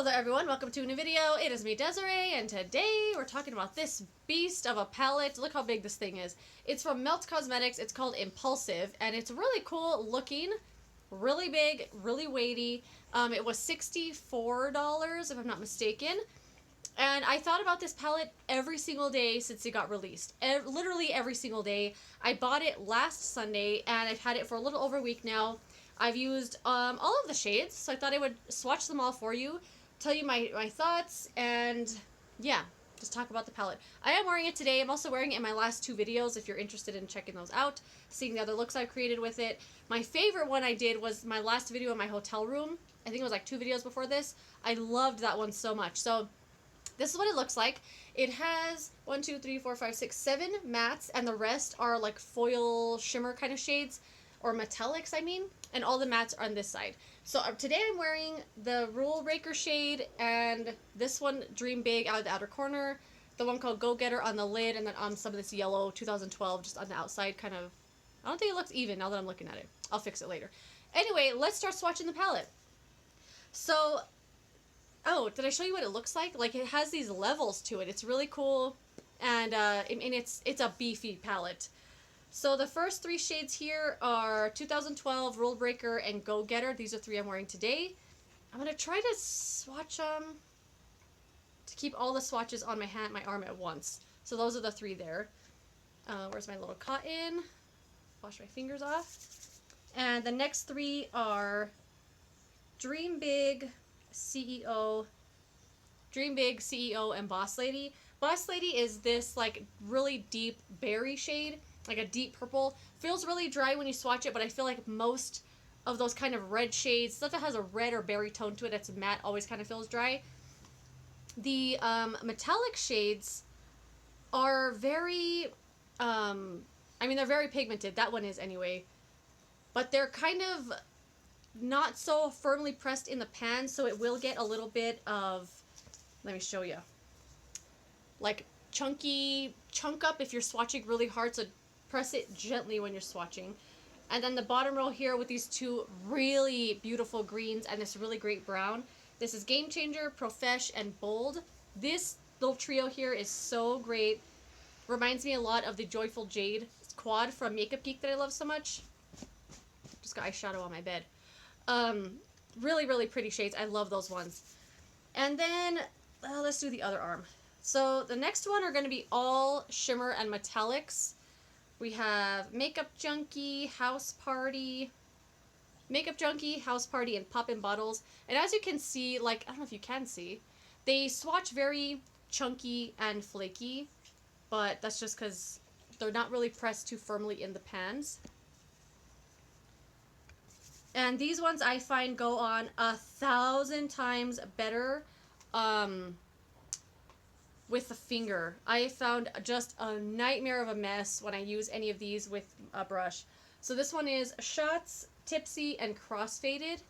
Hello there everyone, welcome to a new video. It is me, Desiree, and today we're talking about this beast of a palette. Look how big this thing is. It's from Melt Cosmetics, it's called Impulsive, and it's really cool looking, really big, really weighty. It was $64 if I'm not mistaken. And I thought about this palette every single day since it got released. Literally every single day. I bought it last Sunday, and I've had it for a little over a week now. I've used all of the shades, so I thought I would swatch them all for you, tell you my thoughts, and yeah, just talk about the palette. I am wearing it today. I'm also wearing it in my last two videos if you're interested in checking those out, seeing the other looks I've created with it. My favorite one I did was my last video in my hotel room. I think it was like 2 videos before this. I loved that one so much. So this is what it looks like. It has 1, 2, 3, 4, 5, 6, 7 mattes, and the rest are like foil shimmer kind of shades, or metallics, I mean, and all the mattes are on this side. So today I'm wearing the Rule Breaker shade, and this one, Dream Big, out of the outer corner, the one called Go Getter on the lid, and then on some of this yellow 2012 just on the outside, kind of. I don't think it looks even now that I'm looking at it. I'll fix it later. Anyway, let's start swatching the palette. So, oh, did I show you what it looks like? Like, it has these levels to it. It's really cool, and it's a beefy palette. So the first 3 shades here are 2012, Rule Breaker, and Go Getter. These are 3 I'm wearing today. I'm going to try to swatch them to keep all the swatches on my arm at once. So those are the 3 there. Where's my little cotton? Wash my fingers off. And the next 3 are Dream Big, CEO, and Boss Lady. Boss Lady is this like really deep berry shade, like a deep purple. Feels really dry when you swatch it, but I feel like most of those kind of red shades, stuff that has a red or berry tone to it that's matte, always kind of feels dry. The metallic shades are very, I mean, they're very pigmented. That one is anyway. But they're kind of not so firmly pressed in the pan, so it will get a little bit of, let me show you, like chunky chunk up if you're swatching really hard, so press it gently when you're swatching. And then the bottom row here with these 2 really beautiful greens and this really great brown. This is Game Changer, Profesh, and Bold. This little trio here is so great. Reminds me a lot of the Joyful Jade quad from Makeup Geek that I love so much. Just got eyeshadow on my bed. Really, really pretty shades. I love those ones. And then let's do the other arm. So the next one are going to be all shimmer and metallics. We have Makeup Junkie, House Party, and Poppin' Bottles. And as you can see, like, I don't know if you can see, they swatch very chunky and flaky, but that's just because they're not really pressed too firmly in the pans. And these ones I find go on 1,000 times better with the finger. I found just a nightmare of a mess when I use any of these with a brush. So this one is Shots, Tipsy, and Crossfaded.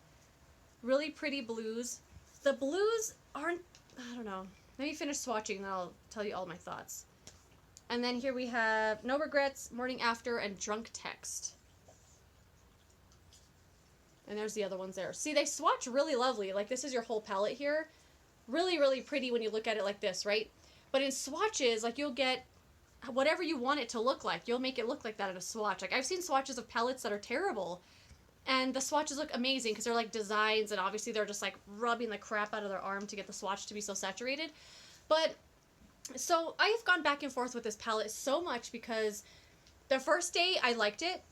Really pretty blues. The blues aren't, I don't know. Let me finish swatching and then I'll tell you all my thoughts. And then here we have No Regrets, Morning After, and Drunk Text. And there's the other ones there. See, they swatch really lovely. Like, this is your whole palette here. Really, really pretty when you look at it like this, right? But in swatches, like, you'll get whatever you want it to look like. You'll make it look like that in a swatch. Like, I've seen swatches of palettes that are terrible, and the swatches look amazing because they're like designs, and obviously they're just like rubbing the crap out of their arm to get the swatch to be so saturated. But, so I've gone back and forth with this palette so much because the first day I liked it.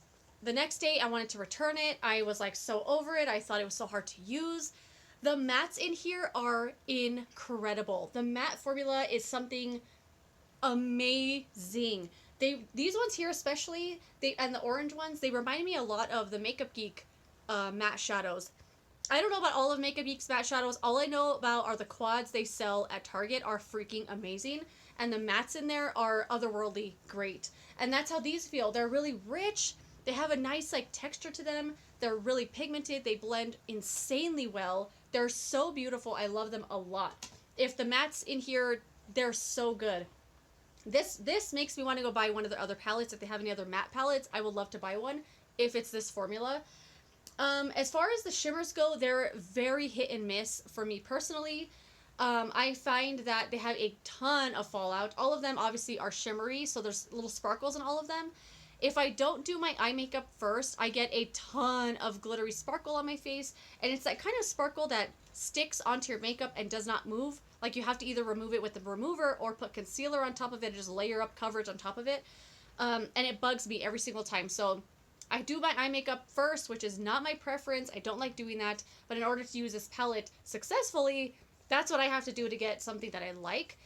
The next day, I wanted to return it. I was, like, so over it. I thought it was so hard to use. The mattes in here are incredible. The matte formula is something amazing. These ones here especially, and the orange ones, they remind me a lot of the Makeup Geek matte shadows. I don't know about all of Makeup Geek's matte shadows. All I know about are the quads they sell at Target are freaking amazing. And the mattes in there are otherworldly great. And that's how these feel. They're really rich. They have a nice, like, texture to them. They're really pigmented. They blend insanely well. They're so beautiful. I love them a lot. If the mattes in here, they're so good. This makes me want to go buy one of the other palettes. If they have any other matte palettes, I would love to buy one if it's this formula. As far as the shimmers go, they're very hit and miss for me personally. I find that they have a ton of fallout. All of them obviously are shimmery, so there's little sparkles in all of them. If I don't do my eye makeup first, I get a ton of glittery sparkle on my face, and it's that kind of sparkle that sticks onto your makeup and does not move. Like you have to either remove it with the remover or put concealer on top of it and just layer up coverage on top of it. And it bugs me every single time. So I do my eye makeup first, which is not my preference. I don't like doing that. But in order to use this palette successfully, that's what I have to do to get something that I like.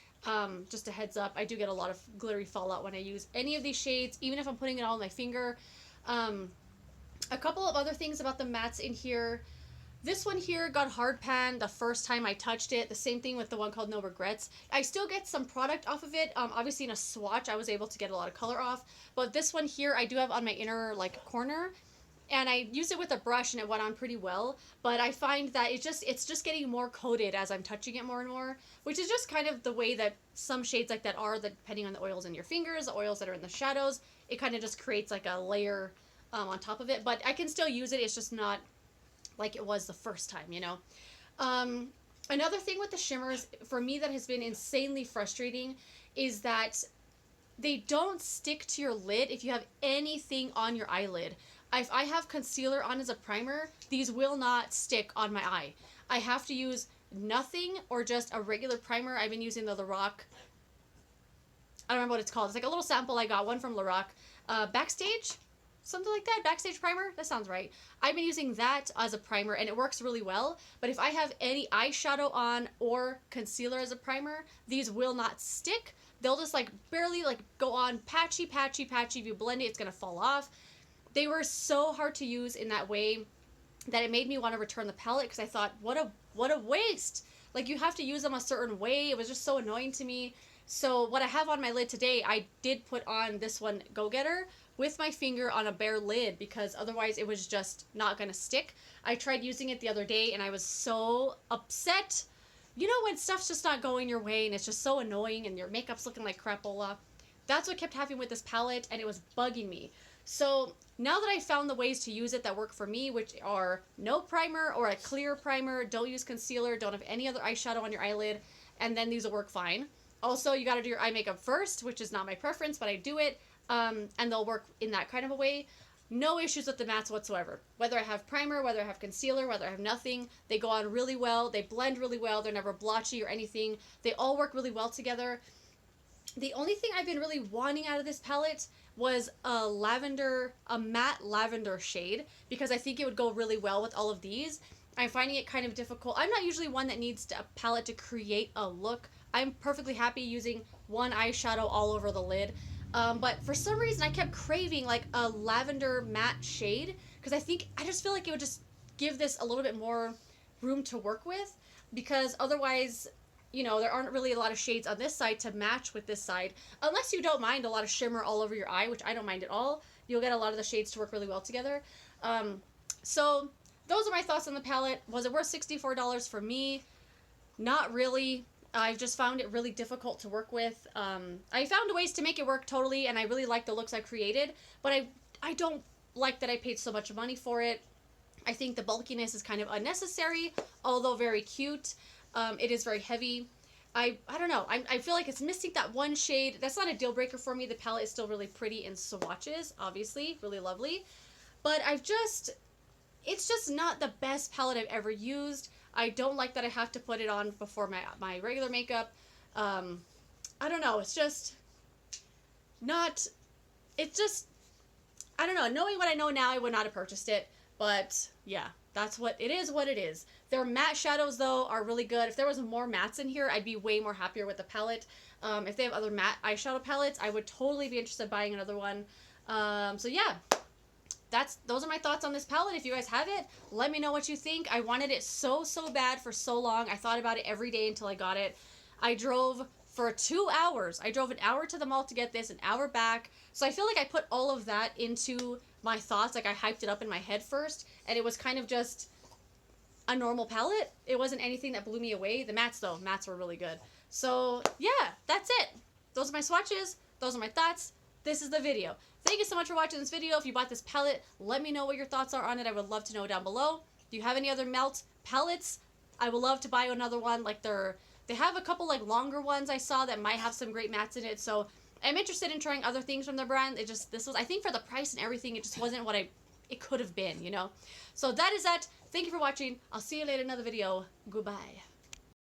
Just a heads up, I do get a lot of glittery fallout when I use any of these shades, even if I'm putting it all on my finger. A couple of other things about the mattes in here. This one here got hard pan the first time I touched it. The same thing with the one called No Regrets. I still get some product off of it. Obviously in a swatch, I was able to get a lot of color off. But this one here, I do have on my inner corner. And I used it with a brush and it went on pretty well. But I find that it's just getting more coated as I'm touching it more and more. Which is just kind of the way that some shades like that are, that depending on the oils in your fingers, the oils that are in the shadows. It kind of just creates like a layer on top of it. But I can still use it. It's just not like it was the first time, you know. Another thing with the shimmers for me that has been insanely frustrating is that they don't stick to your lid if you have anything on your eyelid. If I have concealer on as a primer, these will not stick on my eye. I have to use nothing or just a regular primer. I've been using the Lorac, I don't remember what it's called. It's like a little sample I got, one from Lorac. Backstage? Something like that, Backstage primer, that sounds right. I've been using that as a primer and it works really well, but if I have any eyeshadow on or concealer as a primer, these will not stick. They'll just barely go on patchy. If you blend it, it's gonna fall off. They were so hard to use in that way that it made me want to return the palette because I thought, what a waste. Like, you have to use them a certain way. It was just so annoying to me. So what I have on my lid today, I did put on this one, Go Getter, with my finger on a bare lid because otherwise it was just not going to stick. I tried using it the other day and I was so upset. You know when stuff's just not going your way and it's just so annoying and your makeup's looking like crapola? That's what kept happening with this palette and it was bugging me. So now that I found the ways to use it that work for me, which are no primer or a clear primer, don't use concealer, don't have any other eyeshadow on your eyelid, and then these will work fine. Also, you got to do your eye makeup first, which is not my preference, but I do it. And they'll work in that kind of a way. No issues with the mattes whatsoever. Whether I have primer, whether I have concealer, whether I have nothing, they go on really well. They blend really well. They're never blotchy or anything. They all work really well together. The only thing I've been really wanting out of this palette was a matte lavender shade because I think it would go really well with all of these. I'm finding it kind of difficult. I'm not usually one that needs a palette to create a look. I'm perfectly happy using one eyeshadow all over the lid. But for some reason, I kept craving a lavender matte shade because I just feel like it would just give this a little bit more room to work with because otherwise, you know, there aren't really a lot of shades on this side to match with this side. Unless you don't mind a lot of shimmer all over your eye, which I don't mind at all. You'll get a lot of the shades to work really well together. So those are my thoughts on the palette. Was it worth $64 for me? Not really. I've just found it really difficult to work with. I found ways to make it work totally, and I really like the looks I created, but I don't like that I paid so much money for it. I think the bulkiness is kind of unnecessary, although very cute. It is very heavy. I don't know. I feel like it's missing that one shade. That's not a deal breaker for me. The palette is still really pretty in swatches, obviously. Really lovely. But it's just not the best palette I've ever used. I don't like that I have to put it on before my regular makeup. I don't know. It's just not... It's just... I don't know. Knowing what I know now, I would not have purchased it. But, yeah. That's what it is. Their matte shadows, though, are really good. If there was more mattes in here, I'd be way more happier with the palette. If they have other matte eyeshadow palettes, I would totally be interested in buying another one. So, yeah. Those are my thoughts on this palette. If you guys have it, let me know what you think. I wanted it so bad for so long. I thought about it every day until I got it. I drove for 2 hours. I drove an hour to the mall to get this, an hour back. So I feel like I put all of that into my thoughts. Like I hyped it up in my head first, and it was kind of just a normal palette. It wasn't anything that blew me away. The mattes, though, mattes were really good. So yeah, that's it. Those are my swatches. Those are my thoughts. this is the video. Thank you so much for watching this video. If you bought this palette, let me know what your thoughts are on it. I would love to know down below. Do you have any other melt palettes? I would love to buy another one. Like they have a couple like longer ones I saw that might have some great mattes in it. So I'm interested in trying other things from the brand. This was, I think for the price and everything, it just wasn't what it could have been, you know? So that is that. Thank you for watching. I'll see you later in another video. Goodbye.